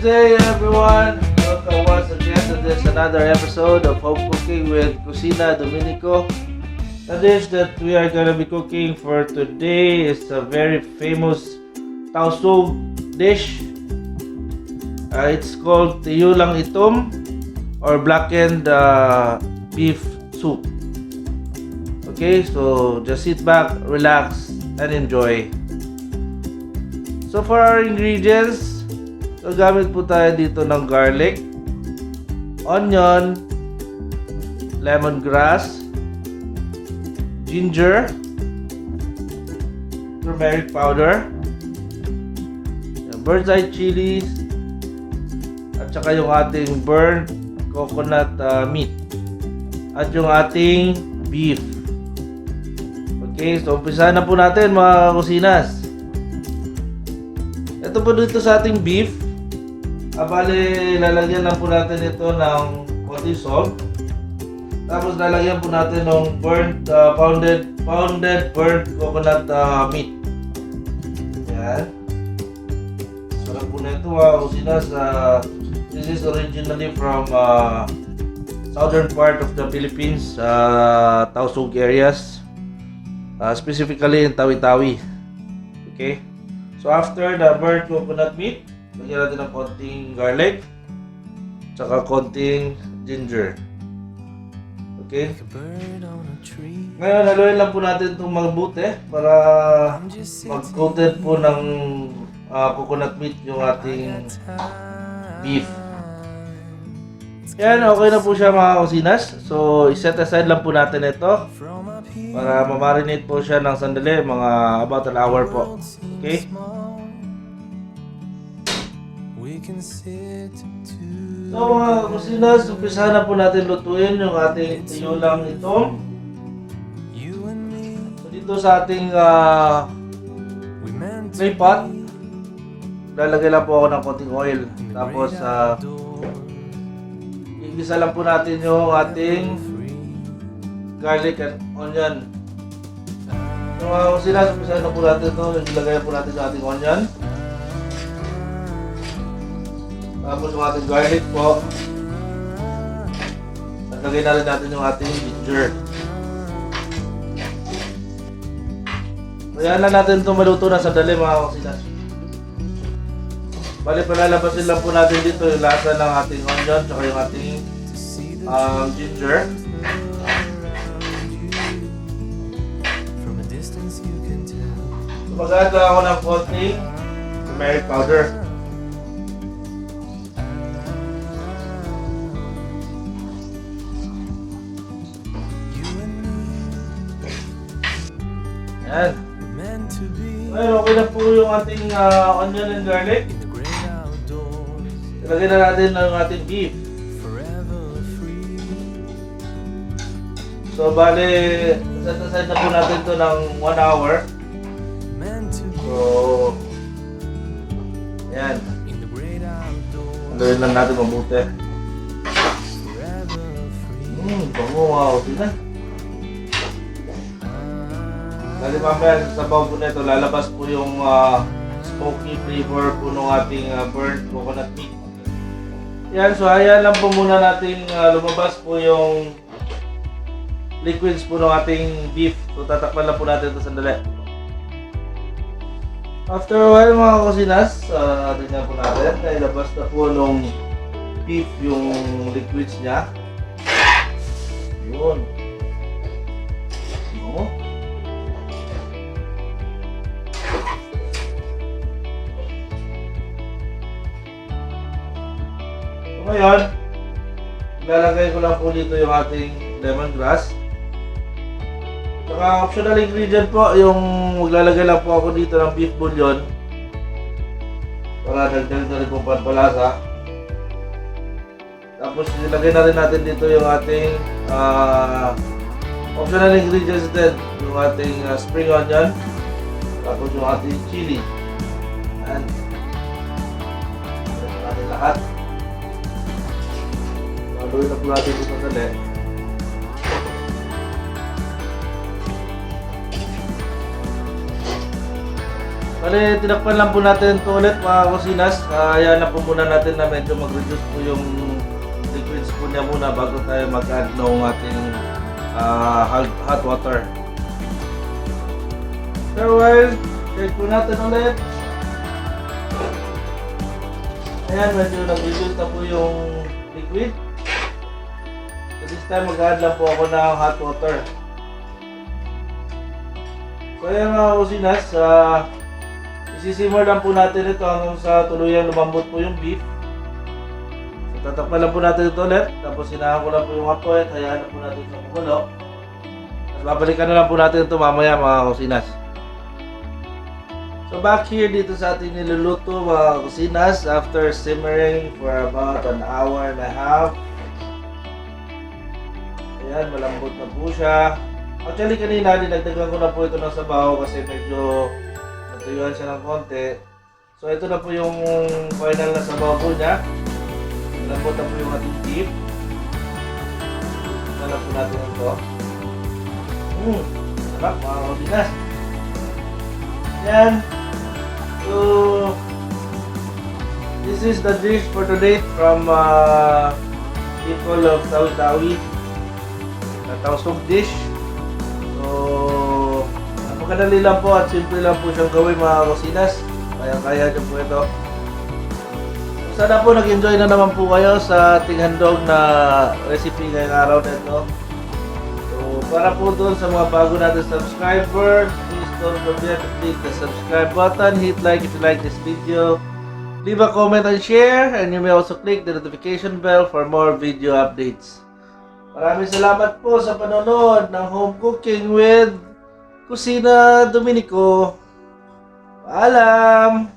day, everyone. Welcome once again to this another episode of Home Cooking with Kusina Dominico. The dish that we are going to be cooking for today is a very famous Tausug dish. It's called Tiyula Itum or Blackened Beef Soup. Okay, so just sit back, relax, and enjoy. So for our ingredients, gagamit po tayo dito ng garlic, onion, lemongrass, ginger, turmeric powder, bird's eye chillis, at saka yung ating burnt coconut meat, at yung ating beef. Okay, so umpisa na po natin mga kusinas. Ito po dito sa ating beef. Bale, lalagyan lang po natin ito ng konting salt. Tapos lalagyan po natin ng burnt, pounded burnt coconut meat. Yan. Sarap po na ito mga kusinas. This is originally from southern part of the Philippines, Tausug areas. Specifically in Tawi-Tawi. Okay. So after the burnt coconut meat, lagyan natin ng konting garlic, tsaka konting ginger. Okay? Ngayon, haluin lang po natin itong mabuti para mag-coated po ng coconut meat yung ating beef. Yan, okay na po siya mga kusinas. So, iset aside lang po natin ito para ma-marinate po siya ng sandali, mga about an hour po. Okay? So mga kusinas, umpisahan na po natin lutuin yung ating tiyulang ito. So dito sa ating clay pot, lalagay lang po ako ng konting oil. Tapos igisa lang po natin yung ating garlic and onion. So mga kusinas, umpisahan na po natin ito. Ilagay po natin sa ating onion. Tapos yung ating garlic po. At lagay na rin natin yung ating ginger. Kaya na natin itong maluto na sandali mga kusinas. Bali, palalabasin lang po natin dito yung lasa ng ating onion at yung ating ginger. So mag-add lang ako ng konting turmeric powder. Ayan. Ngayon, okay na po yung ating onion and garlic. Ilagay na natin ang ating beef. So, bale, set aside na po natin ito ng 1 hour. So, ayan. Haluin lang natin mabuti. Bango, wow, tina. Dali mamaya sa sabaw po nito, lalabas po yung smoky flavor po ng ating burnt coconut meat. Yan, so ayan lang po muna nating lumabas po yung liquids po ng ating beef. So tatakpan lang po natin ito sandali. After a while mga kusinas, tingnan po natin, nailabas na po nung beef yung liquids niya. Yun. No? Ngayon, ilalagay ko lang po dito yung ating lemongrass. Saka optional ingredient po, yung maglalagay lang po ako dito ng beef bouillon para dagdag na rin po panpalasa. Tapos ilagay na rin natin dito yung ating optional ingredients din, yung ating spring onion, tapos yung ating chili. Ayan. Ilagay natin lahat. Haluin na po natin ito sandali. So Bale, tinakpan lang po natin ito ulit mga kusinas. Kaya na po muna natin na medyo mag-reduce po yung liquids po niya muna bago tayo mag-add ng ating hot water. So while, check po natin ulit. Ayan, medyo nag-reduce na po yung liquid. So this time mag-add lang po ako ng hot water. So ayan mga kusinas, isisimmer lang po natin ito hanggang sa tuluyang lumambot po yung beef. So tatakpan lang po natin ito ulit. Tapos hinahan ko lang po yung apoy at hayaan na po natin sa kumulo. At babalikan na lang po natin ito mamaya mga kusinas. So back here dito sa ating niluluto mga kusinas after simmering for about an hour and a half. Ayan, malambot na po siya. Actually kanina dinagdagan ko na po ito ng sabaw kasi medyo natuyuan siya ng konti. So ito na po yung final na sabaw po niya. Malambot na po yung ating beef. Ito na po natin ito. Sarap mga kusinas. Yan. So, this is the dish for today from people of Saute, the Tausug dish. So, napakadali lang po at simple lang po siyang gawin mga kusinas. Kaya-kaya nyo po ito. So, sana po nag-enjoy na naman po kayo sa ating handog na recipe ngayong araw na ito. So, para po doon sa mga bago natin subscriber, don't forget to click the subscribe button, hit like if you like this video, leave a comment and share, and you may also click the notification bell for more video updates. Maraming salamat po sa panonood ng Home Cooking with Kusina Dominico. Paalam!